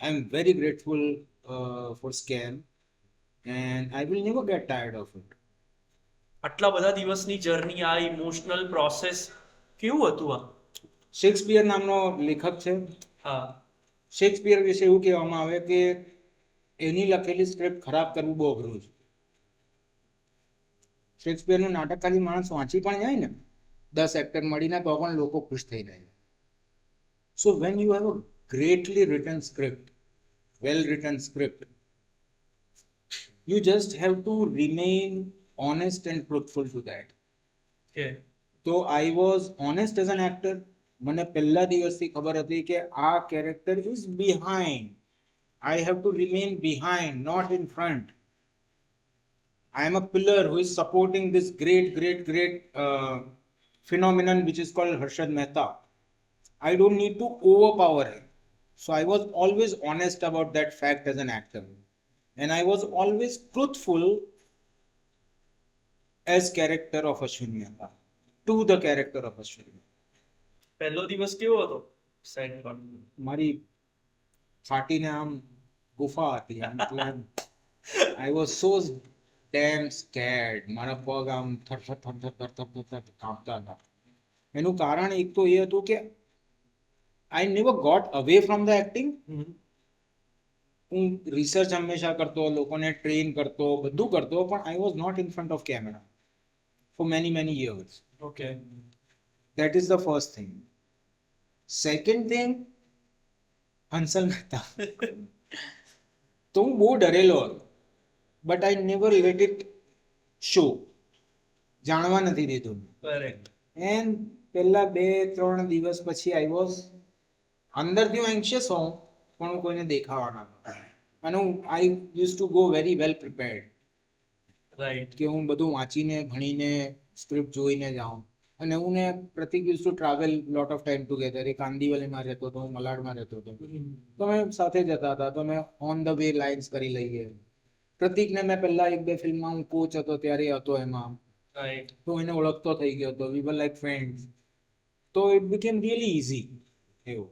I'm very grateful for Scam, and I will never get tired of it. આટલા બધા દિવસની journey, આ emotional process કેવું હતું આ? શેક્સપિયર નામનો લેખક છે. હા. શેક્સપિયર વિશે એવું કહેવામાં આવે કે એની લખેલી સ્ક્રિપ્ટ ખરાબ કરવું બહુ અઘરું છે. શેક્સપિયરનું નાટક ખાલી માણસ વાંચી પણ જાય ને 10 એક્ટર મળીને તો પણ લોકો ખુશ થઈ જાય. So when you have a greatly written script, well written script, you just have to remain honest and truthful to that. Okay. So I was honest as an actor. મને પહેલા દિવસથી ખબર હતી કે આ character is behind. I have to remain behind, not in front. I am a pillar who is supporting this great phenomenon which is called Harshad Mehta. I don't need to overpower him. So I was always honest about that fact as an actor. And I was always truthful as character of Ashwin Mehta, to the character of Ashwin Mehta. પહેલો દિવસ કેવો હતો set પર? મારી ફાટીને આમ ગુફા હતી એટલે I was so damn scared. મારા પગ આમ થર કાંપતા હતા. એનું કારણ એક તો એ હતું કે I never got away from the acting. હું રિસર્ચ હંમેશા કરતો, લોકોને ટ્રેન કરતો, બધું કરતો, પણ I was not in front of camera for many years. Okay. That is the first thing. Second thing, હંસલ મહેતા. તો હું બહુ ડરેલો હતો, but I never let it show. જાણવા નથી દીધું. Correct. And પહેલા 2-3 દિવસ પછી I was અંદરથી હું anxious હોઉં, પણ હું કોઈને દેખાવાના નહોતો. અને હું I used to go very well prepared. Right. કે હું બધું વાંચીને ભણીને સ્ક્રિપ્ટ જોઈને જાઉં. અને હું ને Pratik use to travel lot of time together. એ કાંદીવલીમાં રહેતો હતો, હું મલાડમાં રહેતો હતો, તો અમે સાથે જતા હતા, તો અમે ઓન ધ વે લાઇન્સ કરી લઈએ. પ્રતિકને મેં પહેલા 1-2 ફિલ્મમાં હું કોચ હતો ત્યારે હતો એમાં, Right. તો એને ઓળખતો થઈ ગયો હતો. વી વર લાઈક ફ્રેન્ડ્સ. તો ઇટ બીકેમ રિયલી ઇઝી એવું.